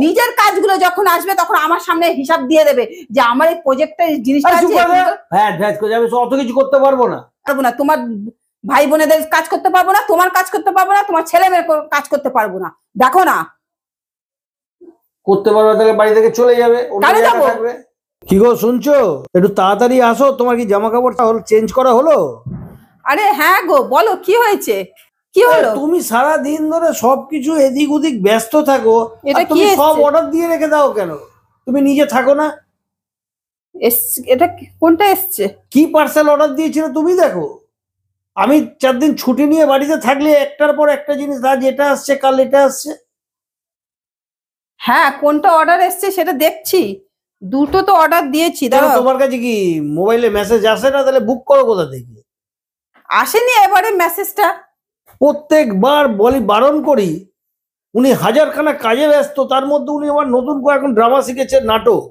নিজের কাজগুলো যখন আসবে তখন আমার সামনে হিসাব দিয়ে দেবে যে আমার এই প্রজেক্টের জিনিসটা আছে। হ্যাঁ আমি অত কিছু করতে পারবো না। তোমার ভাই বোনেদের কাজ করতে পারবো না, তোমার কাজ করতে পারবো না, তোমার ছেলে মেয়ের কাজ করতে পারবো না। দেখো না করতে পারবে তাহলে বাড়ি থেকে চলে যাবে। কি গো শুনছো? একটু তাড়াতাড়ি আসো। তোমার কি জামা কাপড় চেঞ্জ করা হলো? আরে হ্যাঁ গো, বলো কি হয়েছে? কি হলো? তুমি সারা দিন ধরে সবকিছু এদিক ওদিক ব্যস্ত থাকো, এটা কি সব অর্ডার দিয়ে রেখে দাও কেন? তুমি নিজে থাকো না? এটা কোনটা এসছে? কি পার্সেল অর্ডার দিয়েছিল তুমি দেখো। আমি 4 দিন ছুটি নিয়ে বাড়িতে থাকলে একটার পর একটা জিনিস, আজ এটা আসছে কাল এটা আসছে। হ্যাঁ, কোনটা অর্ডার এসছে সেটা দেখছি। দুটো তো অর্ডার দিয়েছি। দাঁড়াও, তোমার কাছে কি মোবাইলে মেসেজ আসে না? তাহলে বুক করো কোথা থেকে? আসেনি এবারে মেসেজটা। প্রত্যেকবার বলি, বারণ করি, উনি হাজারখানা কাজে ব্যস্ত, তার মধ্যে উনি আবার নতুন করে এখন ড্রামা শিখেছে, নাটক।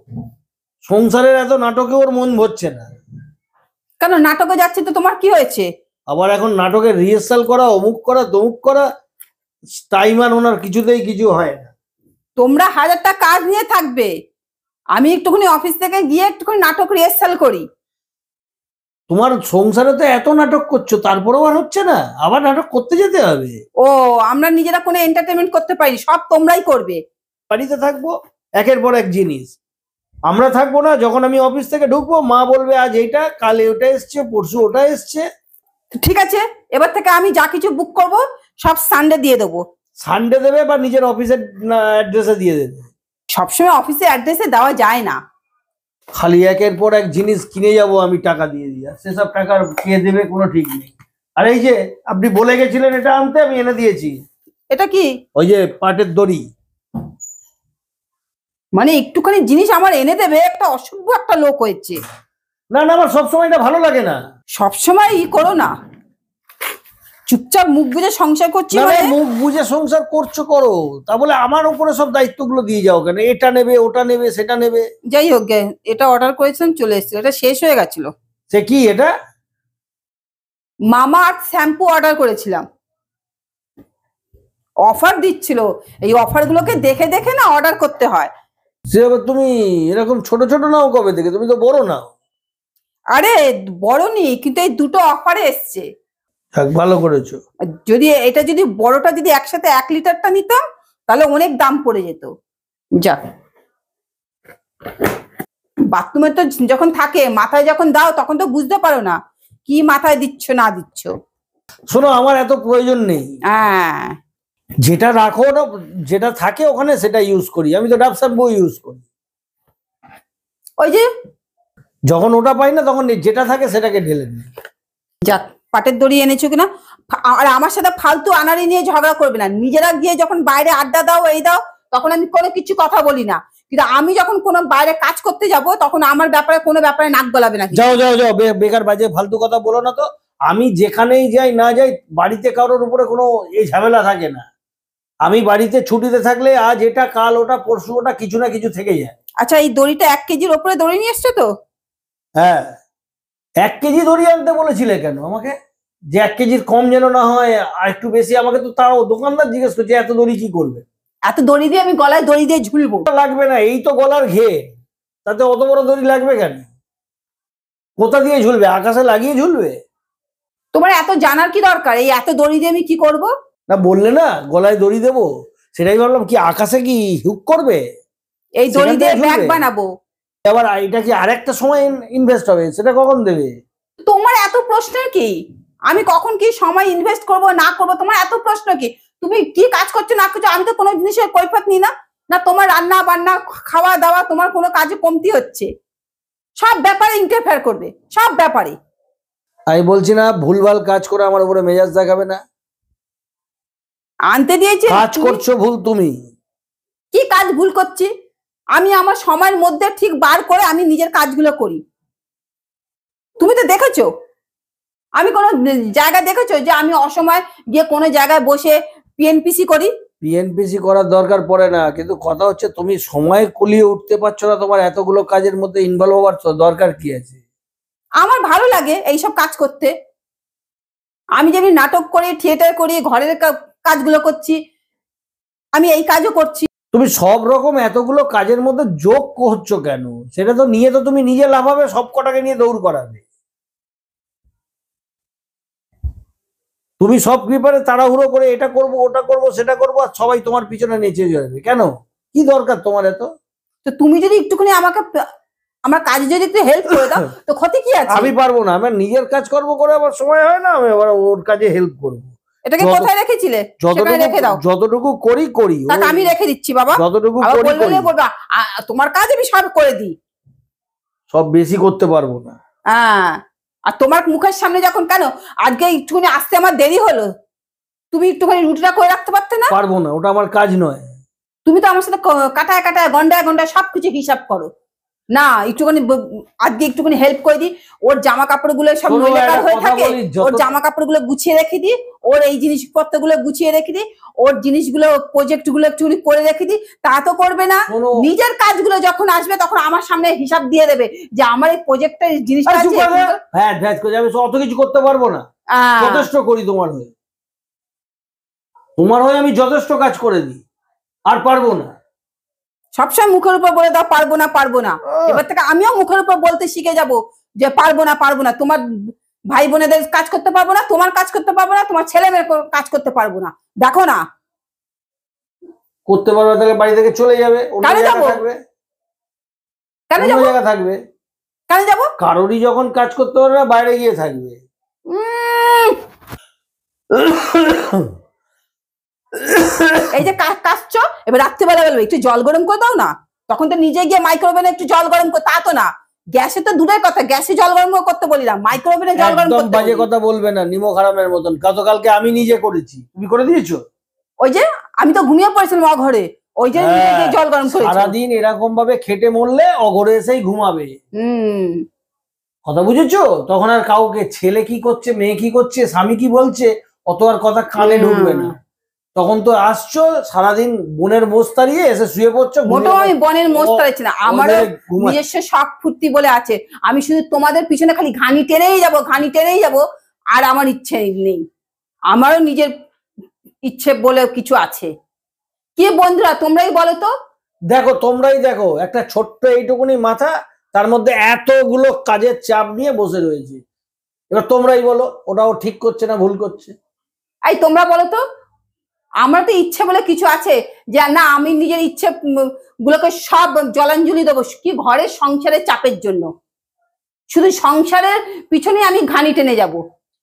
সংসারের এত নাটকে ওর মন ভরছে না। কেন নাটকে যাচ্ছে তো তোমার কি হয়েছে? আবার এখন নাটকের রিহার্সাল করা, অমুক করা তমুক করা, টাইম আর ওনার কিছুতেই কিছু হয় না। তোমরা হাজারটা কাজ নিয়ে থাকবে, আমি একটুখানি অফিস থেকে গিয়ে একটুখানি নাটক রিহার্সাল করি। তোমার সংসারে তো এত নাটক করছো, তারপরেও আর হচ্ছে না, আবার নাটক করতে যেতে হবে। ও, আমরা নিজেরা কোনো এন্টারটেইনমেন্ট করতে পারি? সব তোমরাই করবে। বাড়িতে থাকবো একের পর এক জিনিস, আমরা থাকবো না। যখন আমি অফিস থেকে ঢুকবো, মা বলবে আজ এইটা, কাল ওটা এসছে, পরশু ওটা এসছে। ঠিক আছে, এবার থেকে আমি যা কিছু বুক করব সব সানডে দিয়ে দেবো। সানডে দেবে বা নিজের অফিসের অ্যাড্রেসে দিয়ে দেবে। সবসময় অফিসের অ্যাড্রেসে দেওয়া যায় না। খালি একের পর এক জিনিস কিনে যাব আমি টাকা দিয়ে দিয়ে, সেসব টাকার কে দেবে কোনো ঠিক নেই। আর এই যে আপনি বলে গেছিলেন এটা আনতে, আমি এনে দিয়েছি। এটা কি? ওই যে পাটের দড়ি। মানে একটুখানি জিনিস আমার এনে দেবে? একটা অসভ্য একটা লোক হয়েছে। না না, আমার সবসময় এটা ভালো লাগে না। সবসময় করো না, চুপচাপ মুখ বুঝে সংসার করছি। মুখ বুঝে সংসার করছো করো, তা বলে আমার উপরে সব দায়িত্বগুলো দিয়ে যাও কেন? এটা নেবে, ওটা নেবে, সেটা নেবে। যাই হোক, এটা অর্ডার করেছেন, চলে এসেছে। এটা শেষ হয়ে গেছিল। সে কি? এটা মামাআর্থ শ্যাম্পু অর্ডার করেছিলাম, অফার দিচ্ছিল। এই অফার গুলোকে দেখে দেখে না অর্ডার করতে হয়। তুমি এরকম ছোট ছোট নাও কবে থেকে? তুমি তো বড় নাও। আরে বড় নি, কিন্তু এই দুটো অফারে এসছে। ভালো করেছো। যদি বড়টা যদি একসাথে 1 লিটারটা নিতাম তাহলে অনেক দাম পড়ে যেত। যা, বাথরুমে তো যখন থাকে, মাথায় যখন দাও তখন তো বুঝতে পারো না কি মাথায় দিচ্ছ না দিচ্ছ। শোনো, আমার এত প্রয়োজন নেই। হ্যাঁ, যেটা রাখো না, যেটা থাকে ওখানে সেটা ইউজ করি। আমি তো ডাব শ্যাম্পু ইউজ করি। ওই যে যখন ওটা পাই না তখন যেটা থাকে সেটাকে ঢেলে নিই। যাক, পাটের দড়ি এনেছো কিনা। আর আমার সাথে ফালতু আনাড়ি নিয়ে ঝগড়া করবে না। নিজেরা গিয়ে যখন বাইরে আড্ডা দাও, এই দাও, তখন আমি কোনো কিছু কথা বলি না। কিন্তু আমি যখন কোনো বাইরে কাজ করতে যাব, তখন আমার ব্যাপারে কোনো ব্যাপারে নাক গলাবে না। যাও যাও যাও, বেকার বাজে ফালতু কথা বলো না তো। আমি যেখানেই যাই না যাই, বাড়িতে কারোর উপরে কোনো এই ঝামেলা থাকে না। আমি বাড়িতে ছুটিতে থাকলে আজ এটা, কাল ওটা, পরশু ওটা, কিছু না কিছু থেকে যায়। আচ্ছা, এই দড়িটা 1 কেজির ওপরে দড়ি নিয়ে এসছো তো? হ্যাঁ, 1 কেজি দড়ি আনতে বলেছিলে কেন আমাকে? যে 1 কেজির কম যেন না হয়, আর একটু বেশি। আমাকে তো তাও দোকানদার জিজ্ঞেস করছে এত দড়ি কি করবে? এত দড়ি দিয়ে আমি গলায় দড়ি দিয়ে ঝুলবো? লাগবে না, এই তো গলার ঘে, তাতে অত বড় দড়ি লাগবে কেন? কোথা দিয়ে ঝুলবে? আকাশে লাগিয়ে ঝুলবে? তোমার এত জানার কি দরকার? এই এত দড়ি দিয়ে আমি কি করব? না বললে না গলায় দড়ি দেবো, সেটাই ভাবলাম কি আকাশে কি হুক করবে? এই দড়ি দিয়ে ব্যাগ বানাবো। আবার এটা কি আরেকটা সময় ইনভেস্ট হবে, সেটা কখন দেবে? তোমার এত প্রশ্ন কি? আমি কখন কি সময় ইনভেস্ট করব না করব, তোমার এত প্রশ্ন কি? তুমি কি কাজ করছো না করছো, আমি তো কোনো জিনিসের কৈফিয়ত নিই না। না তোমার রান্না বান্না, খাওয়া দাওয়া, তোমার কোনো কাজে কমতি হচ্ছে? সব ব্যাপারে ইন্টারফেয়ার করবে, সব ব্যাপারে। আমি বলছি না ভুলভাল কাজ করে আমার উপরে মেজাজ দেখাবে না। আনতে দিয়েছি, কাজ করছো ভুল। তুমি কি কাজ ভুল করছি? আমি আমার সময়ের মধ্যে ঠিক বার করে আমি নিজের কাজগুলো করি। তুমি তো দেখেছো, আমি কোনো জায়গায় দেখেছো যে আমি অসময় গিয়ে কোনো জায়গায় বসে পিএনপিসি করি? পিএনপিসি করার দরকার পড়ে না, কিন্তু কথা হচ্ছে তুমি সময় কুলিয়ে উঠতে পারছো না। তোমার এতগুলো কাজের মধ্যে ইনভলভ হওয়ার দরকার কি আছে? আমার ভালো লাগে এইসব কাজ করতে। আমি যেমনি নাটক করি, থিয়েটার করি, ঘরের কাজগুলো করছি, আমি এই কাজও করছি। তুমি সব রকম এতগুলো কাজের মধ্যে যোগ করছো কেন? সেটা তো নিয়ে তো তুমি নিজে লাভাবে, সব কটাকে নিয়ে দৌড় করাবে। তুমি সব ব্যাপারে তাড়াহুড়ো করে এটা করব ওটা করব সেটা করবো, আর সবাই তোমার পিছনে নেচে যাবে কেন? কি দরকার তোমার এত? তো তুমি যদি একটুখানি আমাকে আমার কাজে যদি একটু হেল্প করে দাও তো ক্ষতি কি আছে? আমি পারবো না, আমার নিজের কাজ করব করে আমার সময় হয় না, আমি আবার ওর কাজে হেল্প করবো। এটাকে কোথায় রেখেছিলে? সেখানে রেখে দাও। যতটুকু করি করি, তাকে আমি রেখে দিচ্ছি বাবা। যতটুকু আবার করি বললে করি। বলবা তোমার কাজ আমি সব করে দিই। সব বেশি করতে পারবো না। হ্যাঁ, আর তোমার মুখের সামনে যখন কেন আজকে একটুখানি আসতে আমার দেরি হলো, তুমি একটুখানি রুটিটা করে রাখতে পারতে না? পারবো না, ওটা আমার কাজ নয়। তুমি তো আমার সাথে কাটায় কাটায় গন্ডায় গন্ডায় সবকিছু হিসাব করো না। একটুখানি আজকে একটুখানি হেল্প করে দিই, ওর জামা কাপড় গুলো সব শোনো, ময়লাকার একটা হয়ে কথা থাকে, বলি, ওর জামা কাপড় গুলো গুছিয়ে রেখে দিই, ওর এই জিনিসপত্র গুলো গুছিয়ে রেখে দিই, ওর জিনিসগুলো প্রজেক্ট গুলো একটুখানি করে রেখে দিই, তা তো করবে না। শোনো, নিজের কাজগুলো যখন আসবে তখন আমার সামনে হিসাব দিয়ে দেবে যে আমার এই প্রজেক্টের জিনিসটা আরে চুপ আছে। করো। হ্যাঁ ধ্যাত করে যাবে, অত কিছু করতে পারবো না। যথেষ্ট করি তোমার হয়ে, তোমার হয়ে আমি যথেষ্ট কাজ করে দিই, আর পারবো না। সবসময় মুখের উপর বলে দাও পারবো না পারবো না। এবার থেকে আমিও মুখের উপর বলতে শিখে যাব যে পারবো না পারবো না। তোমার ভাই বোনেদের কাজ করতে পারবো না, তোমার কাজ করতে পারবো না, তোমার ছেলে মেয়ের কাজ করতে পারবো না। দেখো না, করতে পারবে তাহলে বাড়ি থেকে চলে যাবে, অন্য কেন জায়গায় যাবো? থাকবে। কেন অন্য যাবো? জায়গায় থাকবে। কেন যাবো? কারোরই যখন কাজ করতে পারবে না, বাইরে গিয়ে থাকবে। এই যে কাশছো, এবার রাত্রিবেলা বলবে একটু জল গরম করে দাও না, তখন তো নিজে গিয়ে মাইক্রোওভেনে একটু জল গরম করে, তা তো না। গ্যাসে তো দূরের কথা, গ্যাসে জল গরম করতে বলি না, মাইক্রোওভেনে জল গরম একদম করতে বাজে বলি। কথা বলবে না, নিমো খারামের মতন। গতকালকে আমি নিজে করেছি, তুমি করে দিয়েছো? ওই যে আমি তো ঘুমিয়ে পড়েছিলাম অঘরে, ওই যে নিজে গিয়ে জল গরম করেছি। সারাদিন এরকম ভাবে খেটে মরলে অঘরে এসেই ঘুমাবে। হুম, কথা বুঝেছো? তখন আর কাউকে ছেলে কি করছে, মেয়ে কি করছে, স্বামী কি বলছে, অত আর কথা কানে ঢুকবে না। তখন তো আসছো সারাদিন বোনের মোষ তাড়িয়ে এসে শুয়ে পড়ছো। মোটেও আমি বনের মোষ তাড়াচ্ছি না, আমারও নিজস্ব শখ ফুর্তি বলে আছে। আমি শুধু তোমাদের পিছনে খালি ঘানি টেনেই যাব, ঘানি টেনেই যাব, আর আমার ইচ্ছে নেই। আমারও নিজের ইচ্ছে বলে কিছু আছে। কি বন্ধুরা তোমরাই বলো তো। দেখো, তোমরাই দেখো, একটা ছোট্ট এইটুকুনি মাথা, তার মধ্যে এতগুলো কাজের চাপ নিয়ে বসে রয়েছে। এবার তোমরাই বলো ওটাও ঠিক করছে না ভুল করছে। এই তোমরা বলো তো, আমার তো ইচ্ছে বলে কিছু আছে যে না আমি নিজের ইচ্ছে গুলোকে সব জলাঞ্জলি দেবো কি ঘরের সংসারের চাপের জন্য? শুধু সংসারের পিছনে আমি ঘানি টেনে যাব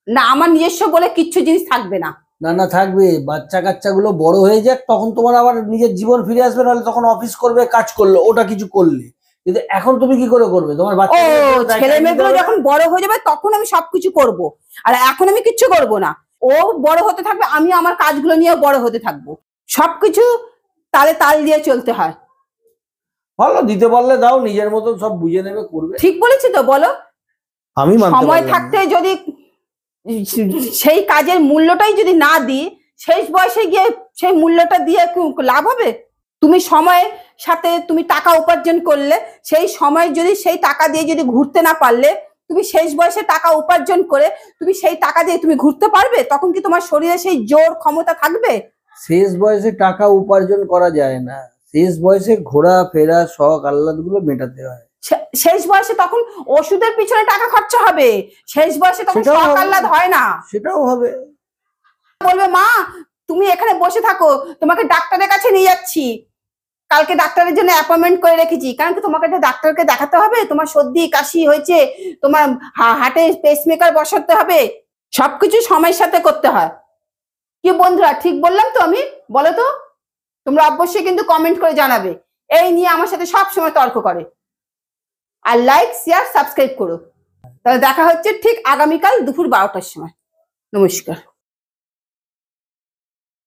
না, আমার নিজস্ব বলে কিচ্ছু জিনিস থাকবে না। না না, থাকবে। বাচ্চা কাচ্চা গুলো বড় হয়ে যাক, তখন তোমার আবার নিজের জীবন ফিরে আসবে, নাহলে তখন অফিস করবে, কাজ করলো, ওটা কিছু করলে। কিন্তু এখন তুমি কি করে করবে? তোমার বাচ্চা ছেলে মেয়েগুলো যখন বড় হয়ে যাবে তখন আমি সবকিছু করব, আর এখন আমি কিচ্ছু করব না। ও বড় হতে থাকবে, আমি আমার কাজগুলো নিয়ে বড় হতে থাকবো। সবকিছু তালে তাল দিয়ে চলতে হয়। ভালো, দিতে পারলে দাও, নিজের মতন সব বুঝে নেবে, করবে। ঠিক বলেছি তো বলো? আমি সময় থাকতে যদি সেই কাজের মূল্যটাই যদি না দিই, শেষ বয়সে গিয়ে সেই মূল্যটা দিয়ে লাভ হবে? তুমি সময়ের সাথে তুমি টাকা উপার্জন করলে, সেই সময় যদি সেই টাকা দিয়ে যদি ঘুরতে না পারলে, তুমি শেষ বয়সে টাকা উপার্জন করে তুমি সেই টাকা দিয়ে তুমি ঘুরতে পারবে? তখন কি তোমার শরীরে সেই জোর ক্ষমতা থাকবে? শেষ বয়সে টাকা উপার্জন করা যায় না, শেষ বয়সে ঘোরা ফেরা শখ আহ্লাদ গুলো মেটাতে হয়। শেষ বয়সে তখন ওষুধের পিছনে টাকা খরচা হবে, শেষ বয়সে তখন শখ আহ্লাদ হয় না। সেটাও হবে। বলবে মা তুমি এখানে বসে থাকো, তোমাকে ডাক্তারের কাছে নিয়ে যাচ্ছি, কালকে ডাক্তারের জন্য অ্যাপয়েন্টমেন্ট করে রেখেছি, কারণ কি তোমাকে ডাক্তারকে দেখাতে হবে, তোমার সর্দি কাশি হয়েছে, তোমার হার্টে পেসমেকার বসাতে হবে, সবকিছু সময়ের সাথে করতে হয়। কি বন্ধুরা ঠিক বললাম তো আমি? বলো তো, তোমরা অবশ্যই কিন্তু কমেন্ট করে জানাবে। এই নিয়ে আমার সাথে সব সময় তর্ক করে। আর লাইক শেয়ার সাবস্ক্রাইব করো। তাহলে দেখা হচ্ছে ঠিক আগামীকাল দুপুর 12টার সময়। নমস্কার।